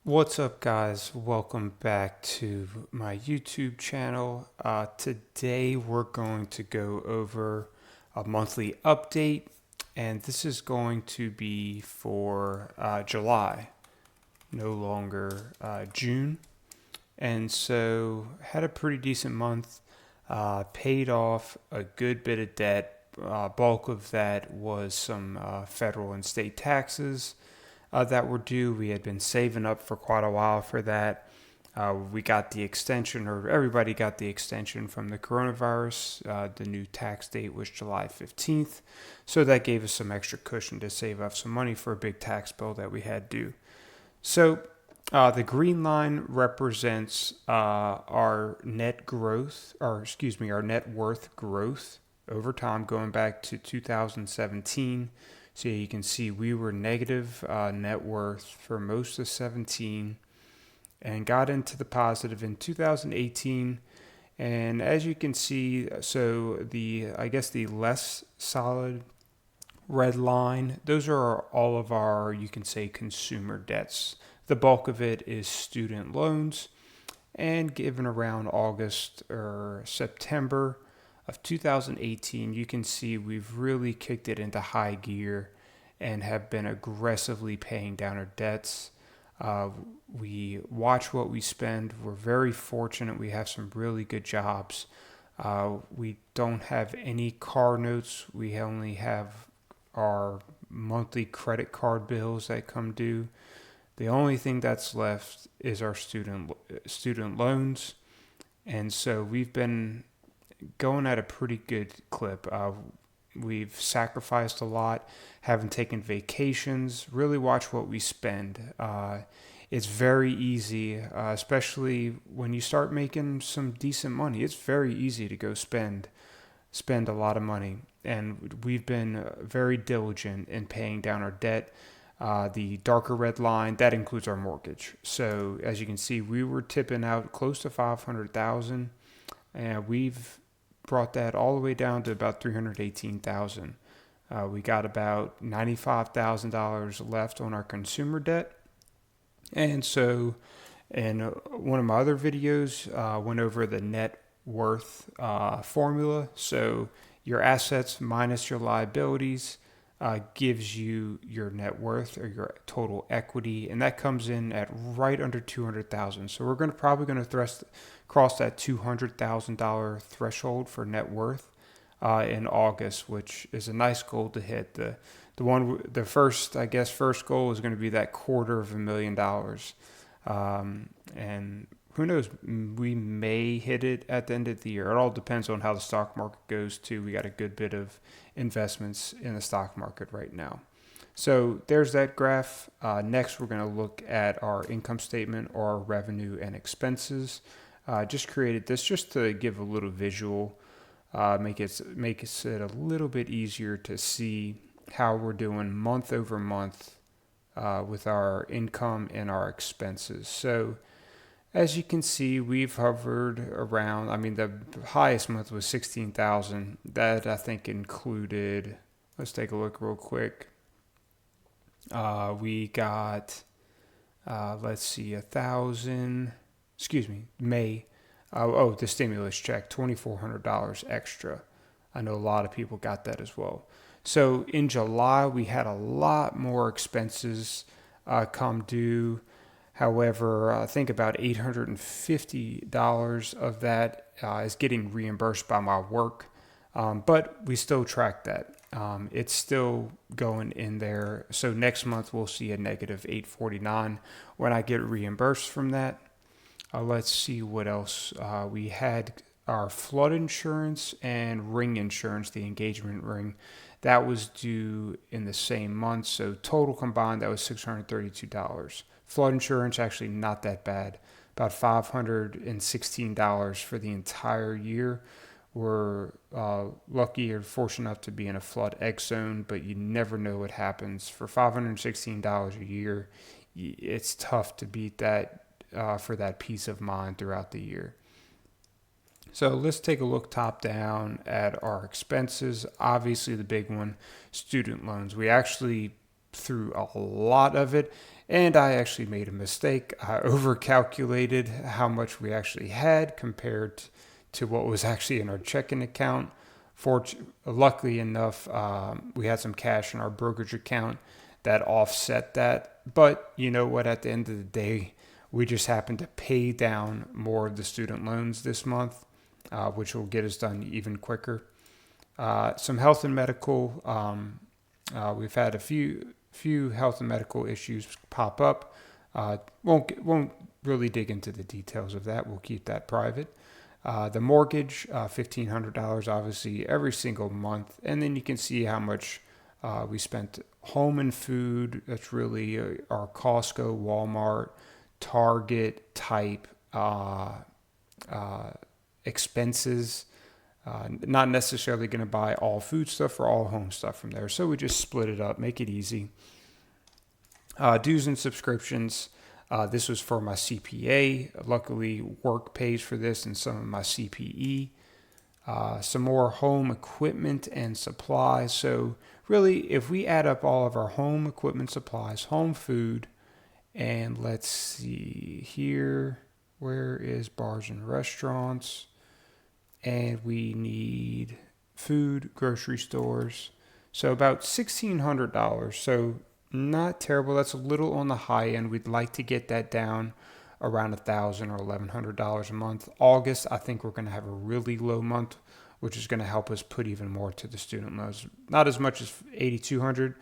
What's up, guys? Welcome back to my YouTube channel. Today, we're going to go over a monthly update, and this is going to be for July, no longer June. And so, had a pretty decent month, paid off a good bit of debt. Bulk of that was some federal and state taxes that were due. We had been saving up for quite a while for that. We got the extension, or everybody got the extension from the coronavirus. The new tax date was July 15th. So that gave us some extra cushion to save up some money for a big tax bill that we had due. So the green line represents our net growth, or excuse me, our net worth growth over time going back to 2017. So you can see we were negative net worth for most of 17 and got into the positive in 2018. And as you can see, so the less solid red line, those are all of our, you can say, consumer debts. The bulk of it is student loans. And given around August or September of 2018, you can see we've really kicked it into high gear and have been aggressively paying down our debts. Uh, we watch what we spend. We're very fortunate. We have some really good jobs. We don't have any car notes. We only have our monthly credit card bills that come due. The only thing that's left is our student loans, and so we've been going at a pretty good clip. We've sacrificed a lot, haven't taken vacations, really watch what we spend. It's very easy, especially when you start making some decent money. It's very easy to go spend a lot of money, and we've been very diligent in paying down our debt. The darker red line that includes our mortgage. So as you can see, we were tipping out close to 500,000, and we've brought that all the way down to about 318,000. We got about $95,000 left on our consumer debt, and so in one of my other videos, went over the net worth formula. So your assets minus your liabilities gives you your net worth or your total equity, and that comes in at right under 200,000. So we're probably going to cross that $200,000 threshold for net worth in August, which is a nice goal to hit. The first goal is going to be that $250,000, and who knows, we may hit it at the end of the year. It all depends on how the stock market goes too. We got a good bit of investments in the stock market right now. So there's that graph. Next, we're going to look at our income statement or our revenue and expenses. Just created this just to give a little visual, make it a little bit easier to see how we're doing month over month with our income and our expenses. So as you can see, we've hovered around. I mean, the highest month was 16,000. That I think included. Let's take a look real quick. We got, let's see, 1,000. Excuse me, May. The stimulus check, $2,400 extra. I know a lot of people got that as well. So in July, we had a lot more expenses come due. However, I think about $850 of that is getting reimbursed by my work, but we still track that. It's still going in there. So next month we'll see a negative $849 when I get reimbursed from that. Let's see what else. We had our flood insurance and ring insurance, the engagement ring. That was due in the same month. So total combined, that was $632. Flood insurance, actually not that bad. About $516 for the entire year. We're lucky or fortunate enough to be in a flood X zone, but you never know what happens. For $516 a year, it's tough to beat that for that peace of mind throughout the year. So let's take a look top down at our expenses. Obviously, the big one, student loans. We actually, through a lot of it, And I actually made a mistake. I overcalculated how much we actually had compared to what was actually in our checking account. Luckily enough, we had some cash in our brokerage account that offset that. But you know what? At the end of the day, we just happened to pay down more of the student loans this month, which will get us done even quicker. Some health and medical. We've had a few health and medical issues pop up. Won't really dig into the details of that. We'll keep that private. The mortgage, $1,500, obviously every single month, and then you can see how much we spent home and food. That's really our Costco, Walmart, Target type expenses. Not necessarily going to buy all food stuff or all home stuff from there. So we just split it up, make it easy. Dues and subscriptions. This was for my CPA. Luckily, work pays for this and some of my CPE. Some more home equipment and supplies. So really, if we add up all of our home equipment, supplies, home food, and let's see here, where is bars and restaurants? And we need food, grocery stores. So about $1,600. So not terrible. That's a little on the high end. We'd like to get that down around $1,000 or $1,100 a month. August, I think we're going to have a really low month, which is going to help us put even more to the student loans. Not as much as $8,200,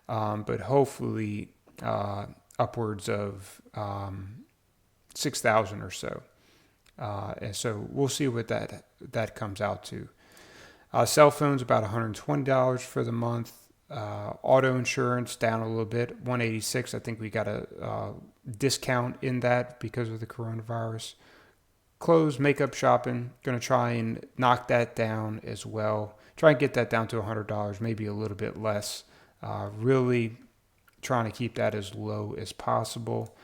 but hopefully upwards of $6,000 or so. And so we'll see what that comes out to. Cell phones about $120 for the month. Auto insurance down a little bit, $186. I think we got a discount in that because of the coronavirus. Clothes, makeup, shopping, going to try and knock that down as well. Try and get that down to $100, maybe a little bit less. Really trying to keep that as low as possible.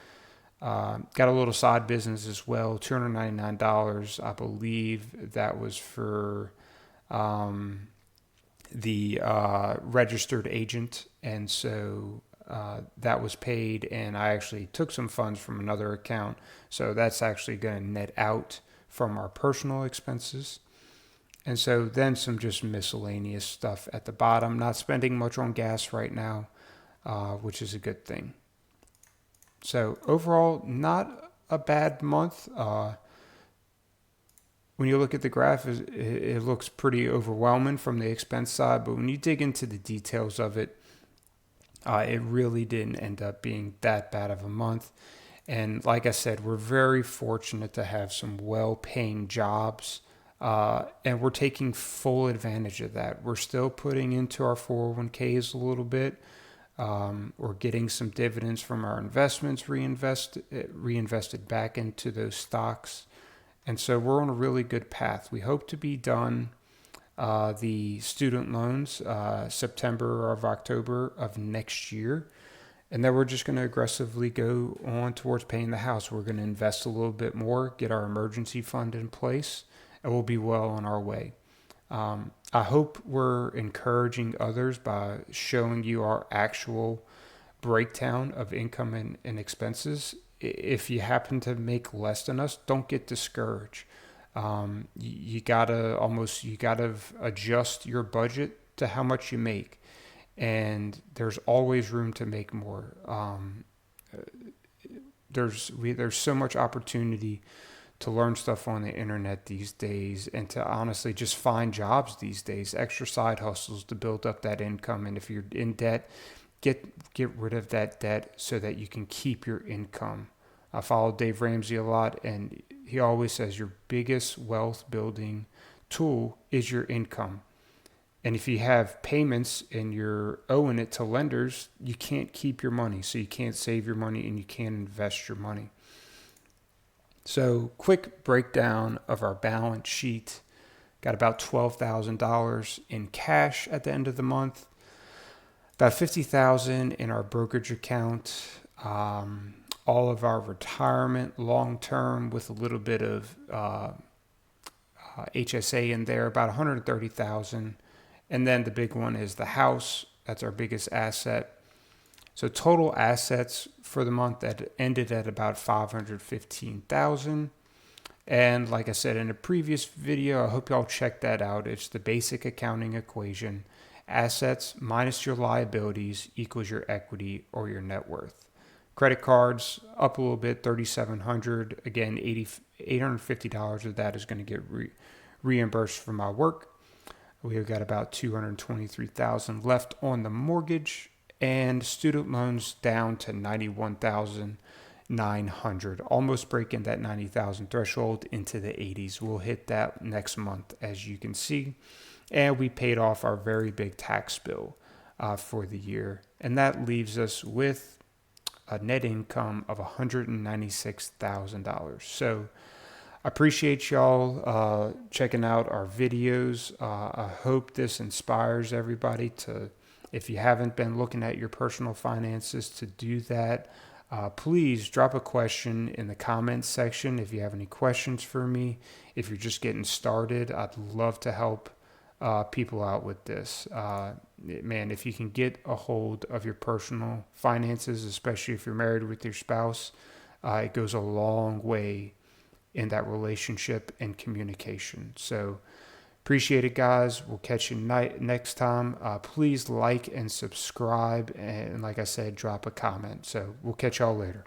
Got a little side business as well, $299. I believe that was for the registered agent. And so that was paid, and I actually took some funds from another account. So that's actually going to net out from our personal expenses. And so then some just miscellaneous stuff at the bottom. Not spending much on gas right now, which is a good thing. So overall, not a bad month. When you look at the graph, it looks pretty overwhelming from the expense side, but when you dig into the details of it, it really didn't end up being that bad of a month. And like I said, we're very fortunate to have some well-paying jobs, and we're taking full advantage of that. We're still putting into our 401ks a little bit. We're getting some dividends from our investments reinvested back into those stocks. And so we're on a really good path. We hope to be done the student loans September or October of next year. And then we're just going to aggressively go on towards paying the house. We're going to invest a little bit more, get our emergency fund in place, and we'll be well on our way. I hope we're encouraging others by showing you our actual breakdown of income and expenses. If you happen to make less than us, don't get discouraged. You gotta adjust your budget to how much you make, and there's always room to make more. There's so much opportunity to learn stuff on the internet these days, and to honestly just find jobs these days, extra side hustles to build up that income. And if you're in debt, get rid of that debt so that you can keep your income. I follow Dave Ramsey a lot, and he always says your biggest wealth building tool is your income. And if you have payments and you're owing it to lenders, you can't keep your money. So you can't save your money and you can't invest your money. So quick breakdown of our balance sheet. Got about $12,000 in cash at the end of the month. About $50,000 in our brokerage account. All of our retirement long-term with a little bit of HSA in there, about $130,000. And then the big one is the house. That's our biggest asset. So total assets for the month that ended at about 515,000. And like I said in a previous video, I hope y'all check that out. It's the basic accounting equation. Assets minus your liabilities equals your equity or your net worth. Credit cards up a little bit, $3,700. Again, $850 of that is going to get reimbursed from my work. We've got about $223,000 left on the mortgage, and student loans down to $91,900, almost breaking that $90,000 threshold into the 80s. We'll hit that next month, as you can see. And we paid off our very big tax bill for the year. And that leaves us with a net income of $196,000. So I appreciate y'all checking out our videos. I hope this inspires everybody to, if you haven't been looking at your personal finances, to do that. Please drop a question in the comments section if you have any questions for me. If you're just getting started, I'd love to help people out with this. Man, if you can get a hold of your personal finances, especially if you're married with your spouse, it goes a long way in that relationship and communication. So appreciate it, guys. We'll catch you next time. Please like and subscribe. And like I said, drop a comment. So we'll catch y'all later.